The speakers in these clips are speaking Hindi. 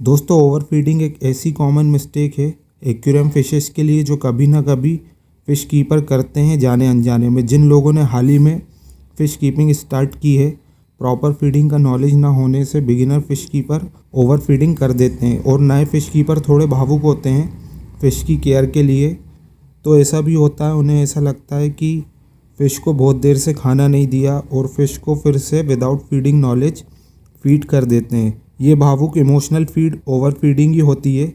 दोस्तों, ओवरफीडिंग एक ऐसी कॉमन मिस्टेक है एक्वेरियम फिशेस के लिए जो कभी ना कभी फ़िश कीपर करते हैं जाने अनजाने में। जिन लोगों ने हाल ही में फ़िश कीपिंग स्टार्ट की है, प्रॉपर फीडिंग का नॉलेज ना होने से beginner fish keeper over feeding कर देते हैं और नए फ़िश कीपर थोड़े भावुक होते हैं फ़िश की केयर के लिए। तो ऐसा भी होता है, उन्हें ऐसा लगता है कि फ़िश को बहुत देर से खाना नहीं दिया और फ़िश को फिर से विदाउट फीडिंग नॉलेज फीड कर देते हैं। ये भावुक इमोशनल फीड ओवर फीडिंग ही होती है,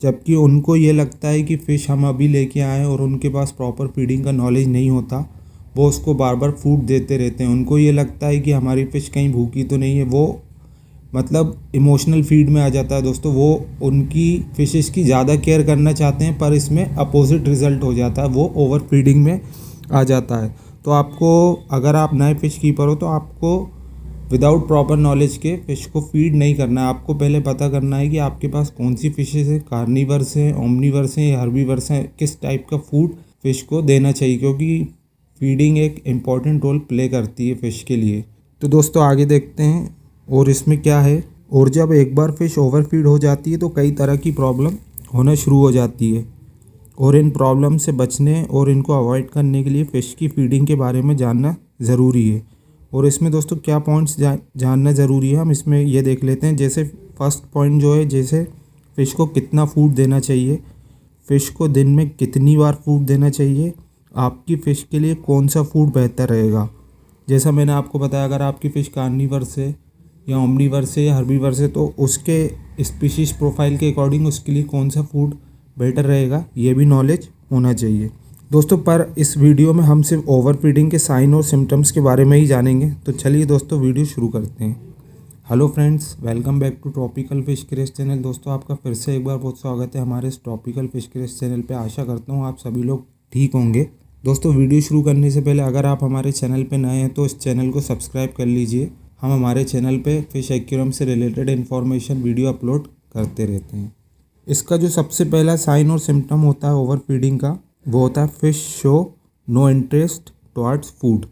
जबकि उनको ये लगता है कि फ़िश हम अभी लेके आए और उनके पास प्रॉपर फीडिंग का नॉलेज नहीं होता। वो उसको बार बार फूड देते रहते हैं। उनको ये लगता है कि हमारी फ़िश कहीं भूखी तो नहीं है। वो मतलब इमोशनल फीड में आ जाता है दोस्तों। वो उनकी फ़िशेस की ज़्यादा केयर करना चाहते हैं, पर इसमें अपोजिट रिज़ल्ट हो जाता है, वो ओवर फीडिंग में आ जाता है। तो आपको, अगर आप नए फ़िश कीपर हो, तो आपको विदाउट प्रॉपर नॉलेज के फ़िश को फीड नहीं करना है। आपको पहले पता करना है कि आपके पास कौन सी फ़िशेस है, कार्निवर्स हैं, ओमनिवर्स हैं या हर्बीवर्स हैं, किस टाइप का फूड फ़िश को देना चाहिए, क्योंकि फीडिंग एक इम्पॉर्टेंट रोल प्ले करती है फ़िश के लिए। तो दोस्तों, आगे देखते हैं और इसमें क्या है। और जब एक बार फ़िश ओवरफीड हो जाती है तो कई तरह की प्रॉब्लम होना शुरू हो जाती है, और इन प्रॉब्लम से बचने और इनको अवॉइड करने के लिए फ़िश की फीडिंग के बारे में जानना ज़रूरी है। और इसमें दोस्तों क्या पॉइंट्स जानना ज़रूरी है, हम इसमें ये देख लेते हैं। जैसे फर्स्ट पॉइंट जो है, जैसे फ़िश को कितना फूड देना चाहिए, फ़िश को दिन में कितनी बार फूड देना चाहिए, आपकी फ़िश के लिए कौन सा फूड बेहतर रहेगा। जैसा मैंने आपको बताया, अगर आपकी फ़िश कार्निवर्स है या ओमनिवर्स है या हर्बीवर्स है, तो उसके स्पीशीज़ प्रोफाइल के अकॉर्डिंग उसके लिए कौन सा फूड बेटर रहेगा, ये भी नॉलेज होना चाहिए दोस्तों। पर इस वीडियो में हम सिर्फ ओवर फीडिंग के साइन और सिम्टम्स के बारे में ही जानेंगे। तो चलिए दोस्तों, वीडियो शुरू करते हैं। Hello friends, welcome back to Tropical Fish Craze channel. दोस्तों, आपका फिर से एक बार बहुत स्वागत है हमारे इस ट्रॉपिकल फिश क्रेज चैनल पे। आशा करता हूँ आप सभी लोग ठीक होंगे। दोस्तों, वीडियो शुरू करने से पहले अगर आप हमारे चैनल पे नए हैं तो इस चैनल को सब्सक्राइब कर लीजिए। हम हमारे चैनल पे फिश एक्वेरियम से रिलेटेड इन्फॉर्मेशन वीडियो अपलोड करते रहते हैं। इसका जो सबसे पहला साइन और सिम्टम होता है ओवर फीडिंग का, वो होता है fish show no interest towards food.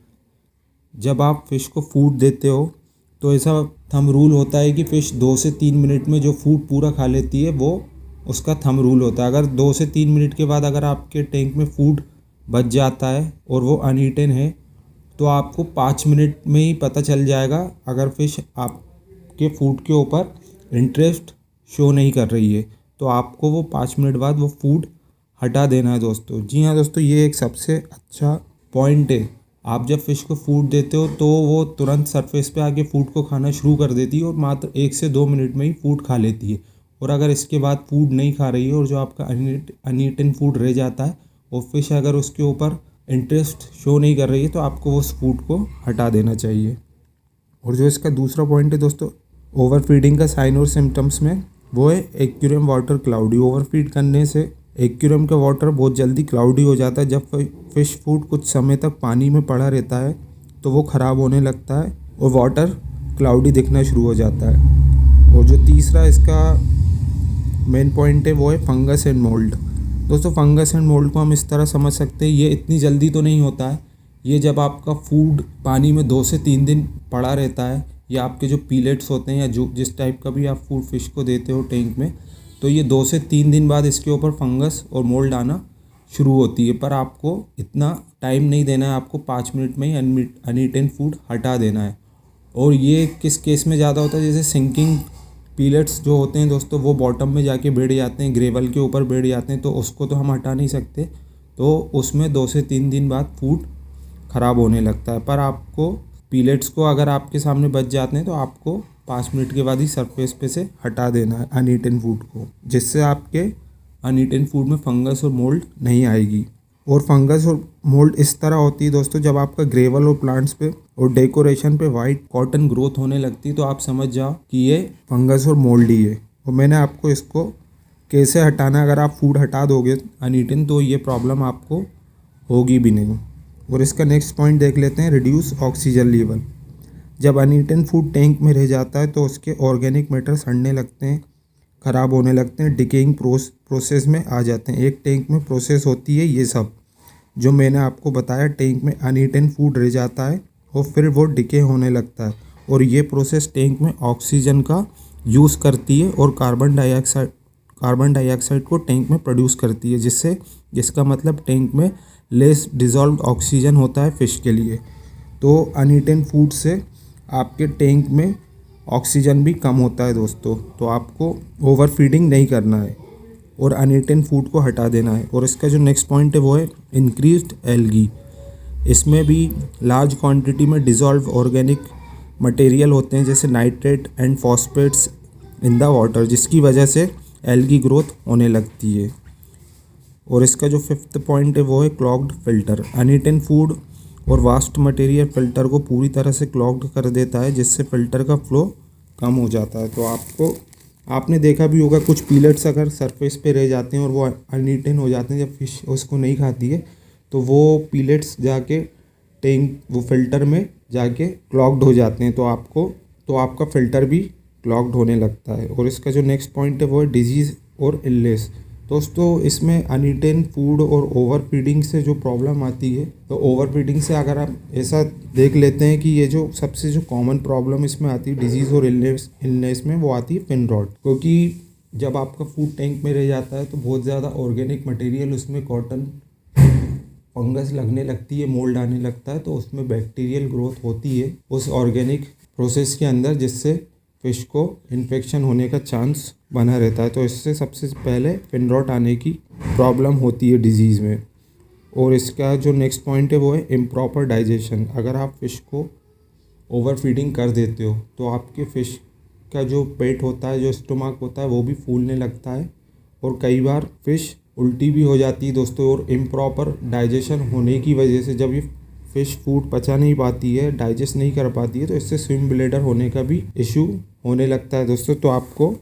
जब आप फ़िश को फूड देते हो तो ऐसा थंब रूल होता है कि फ़िश 2 से 3 मिनट में जो फूड पूरा खा लेती है, वो उसका थंब रूल होता है। अगर 2 से 3 मिनट के बाद अगर आपके टैंक में फूड बच जाता है और वो अनईटन है, तो आपको 5 मिनट में ही पता चल जाएगा अगर फ़िश आपके फूड के ऊपर इंटरेस्ट शो नहीं कर रही है, तो आपको वो 5 मिनट बाद वो फूड हटा देना है दोस्तों। जी हाँ दोस्तों, ये एक सबसे अच्छा पॉइंट है। आप जब फ़िश को फूड देते हो तो वो तुरंत सरफेस पे आके फूड को खाना शुरू कर देती है और मात्र 1 से 2 मिनट में ही फूड खा लेती है। और अगर इसके बाद फूड नहीं खा रही है और जो आपका अनईटन फूड रह जाता है और फ़िश अगर उसके ऊपर इंटरेस्ट शो नहीं कर रही है, तो आपको उस फूड को हटा देना चाहिए। और जो इसका दूसरा पॉइंट है दोस्तों ओवर फीडिंग का साइन और सिम्टम्स में, वो है aquarium water cloudy. Over feed करने से एक्वेरियम का वाटर बहुत जल्दी क्लाउडी हो जाता है। जब फ़िश फूड कुछ समय तक पानी में पड़ा रहता है तो वो ख़राब होने लगता है और वाटर क्लाउडी दिखना शुरू हो जाता है। और जो तीसरा इसका मेन पॉइंट है, वो है फंगस एंड मोल्ड। दोस्तों, फंगस एंड मोल्ड को हम इस तरह समझ सकते हैं, ये इतनी जल्दी तो नहीं होता है। ये जब आपका फूड पानी में 2 से 3 दिन पड़ा रहता है, या आपके जो पीलेट्स होते हैं या जो जिस टाइप का भी आप फूड फ़िश को देते हो टैंक में, तो ये 2 से 3 दिन बाद इसके ऊपर फंगस और मोल्ड आना शुरू होती है। पर आपको इतना टाइम नहीं देना है, आपको 5 मिनट में ही अनईटन फूड हटा देना है। और ये किस केस में ज़्यादा होता है, जैसे सिंकिंग पीलेट्स जो होते हैं दोस्तों, वो बॉटम में जाके बैठ जाते हैं, ग्रेवल के ऊपर बैठ जाते हैं, तो उसको तो हम हटा नहीं सकते। तो उसमें 2 से 3 दिन बाद फूड ख़राब होने लगता है। पर आपको पीलेट्स को अगर आपके सामने बच जाते हैं तो आपको 5 मिनट के बाद ही सरफेस पे से हटा देना है अनईटन फूड को, जिससे आपके अनईटन फूड में फंगस और मोल्ड नहीं आएगी। और फंगस और मोल्ड इस तरह होती है दोस्तों, जब आपका ग्रेवल और प्लांट्स पे और डेकोरेशन पे वाइट कॉटन ग्रोथ होने लगती है, तो आप समझ जाओ कि ये फंगस और मोल्ड ही है। और मैंने आपको इसको कैसे हटाना है, अगर आप फूड हटा दोगे अनईटन तो ये प्रॉब्लम आपको होगी भी नहीं। और इसका नेक्स्ट पॉइंट देख लेते हैं, रिड्यूस ऑक्सीजन लेवल। जब अनईटन फूड टैंक में रह जाता है तो उसके ऑर्गेनिक मैटर सड़ने लगते हैं, ख़राब होने लगते हैं, डिकेइंग प्रोसेस में आ जाते हैं। एक टैंक में प्रोसेस होती है ये सब जो मैंने आपको बताया। टैंक में अनईटन फूड रह जाता है और फिर वो डिके होने लगता है, और ये प्रोसेस टैंक में ऑक्सीजन का यूज़ करती है और कार्बन डाइऑक्साइड को टैंक में प्रोड्यूस करती है, जिसका मतलब टैंक में लेस डिज़ोल्व्ड ऑक्सीजन होता है फ़िश के लिए। तो अनईटन फूड से आपके टैंक में ऑक्सीजन भी कम होता है दोस्तों। तो आपको ओवर फीडिंग नहीं करना है और अनईटन फूड को हटा देना है। और इसका जो नेक्स्ट पॉइंट है वो है इंक्रीज्ड एल्गी। इसमें भी लार्ज क्वांटिटी में डिज़ोल्व ऑर्गेनिक मटेरियल होते हैं जैसे nitrate and phosphates in the water, जिसकी वजह से एल्गी ग्रोथ होने लगती है। और इसका जो फिफ्थ पॉइंट है वो है क्लॉग्ड फिल्टर। अनईटन फूड और वास्ट मटेरियल फ़िल्टर को पूरी तरह से क्लॉग्ड कर देता है, जिससे फ़िल्टर का फ्लो कम हो जाता है। तो आपने देखा भी होगा कुछ पीलेट्स अगर सरफेस पे रह जाते हैं और वो अनईटन हो जाते हैं, जब फिश उसको नहीं खाती है तो वो पीलेट्स जाके वो फ़िल्टर में जाके क्लॉग्ड हो जाते हैं। तो आपका फ़िल्टर भी क्लॉग्ड होने लगता है। और इसका जो नेक्स्ट पॉइंट है वो है डिजीज़ और इलनेस। दोस्तों इसमें अनईटन फूड और ओवर फीडिंग से जो प्रॉब्लम आती है, तो ओवर फीडिंग से अगर आप ऐसा देख लेते हैं कि ये जो सबसे जो कॉमन प्रॉब्लम इसमें आती है डिजीज़ और इलनेस में, वो आती है फिन रॉट। क्योंकि जब आपका फूड टैंक में रह जाता है तो बहुत ज़्यादा ऑर्गेनिक मटेरियल उसमें कॉटन फंगस लगने लगती है, मोल्ड आने लगता है, तो उसमें बैक्टीरियल ग्रोथ होती है उस ऑर्गेनिक प्रोसेस के अंदर, जिससे फ़िश को इन्फेक्शन होने का चांस बना रहता है। तो इससे सबसे पहले फिन रॉट आने की प्रॉब्लम होती है डिजीज़ में। और इसका जो नेक्स्ट पॉइंट है वो है इम्प्रॉपर डाइजेशन। अगर आप फ़िश को ओवर फीडिंग कर देते हो तो आपके फ़िश का जो पेट होता है, जो स्टोमक होता है, वो भी फूलने लगता है और कई बार फ़िश उल्टी भी हो जाती है दोस्तों। और इम्प्रॉपर डाइजेशन होने की वजह से जब ये फ़िश फूड पचा नहीं पाती है, डाइजेस्ट नहीं कर पाती है, तो इससे स्विम ब्लैडर होने का भी इशू होने लगता है दोस्तों। तो आपको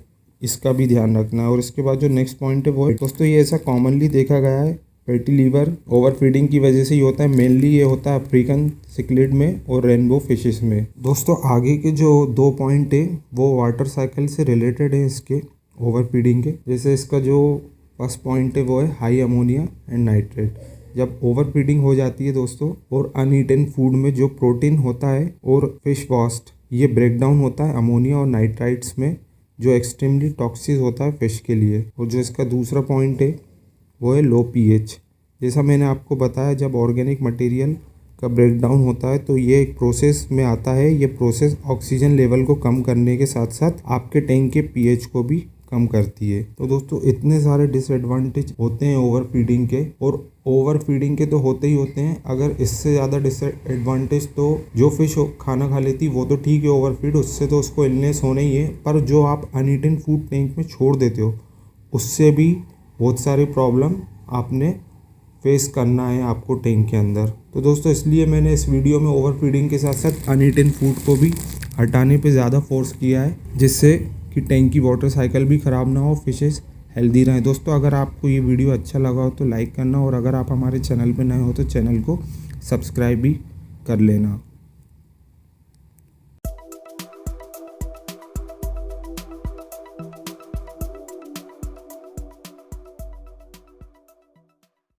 इसका भी ध्यान रखना है। और इसके बाद जो नेक्स्ट पॉइंट है वो है दोस्तों, ये ऐसा कॉमनली देखा गया है फैटी लीवर ओवर फीडिंग की वजह से ही होता है। मेनली ये होता है अफ्रीकन सिक्लिड में और रेनबो फिशेस में। दोस्तों आगे के जो 2 पॉइंट है वो वाटर साइकिल से रिलेटेड है इसके ओवर फीडिंग के। जैसे इसका जो फर्स्ट पॉइंट है वो है हाई अमोनिया एंड नाइट्रेट। जब ओवर फीडिंग हो जाती है दोस्तों और अनईटन फूड में जो प्रोटीन होता है और फिश वास्ट, ये ब्रेक डाउन होता है अमोनिया और नाइट्राइट्स में, जो एक्सट्रीमली टॉक्सिक होता है फ़िश के लिए। और जो इसका दूसरा पॉइंट है वो है लो पीएच। जैसा मैंने आपको बताया, जब ऑर्गेनिक मटेरियल का ब्रेक डाउन होता है तो ये एक प्रोसेस में आता है। ये प्रोसेस ऑक्सीजन लेवल को कम करने के साथ साथ आपके टैंक के पीएच को भी कम करती है। तो दोस्तों इतने सारे डिसएडवांटेज होते हैं ओवर फीडिंग के, और ओवर फीडिंग के तो होते ही होते हैं। अगर इससे ज़्यादा डिसएडवांटेज, तो जो फिश खाना खा लेती वो तो ठीक है, ओवर फीड उससे तो उसको इलनेस होना ही है, पर जो आप अनईटन फूड टैंक में छोड़ देते हो उससे भी बहुत सारी प्रॉब्लम आपने फेस करना है आपको टैंक के अंदर। तो दोस्तों इसलिए मैंने इस वीडियो में ओवर फीडिंग के साथ साथ अनईटन फूड को भी हटाने पे ज़्यादा फोर्स किया है, जिससे कि टैंक की वाटर साइकिल भी ख़राब ना हो, फिशेस हेल्दी रहें। दोस्तों अगर आपको ये वीडियो अच्छा लगा हो तो लाइक करना, और अगर आप हमारे चैनल पे नए हो तो चैनल को सब्सक्राइब भी कर लेना।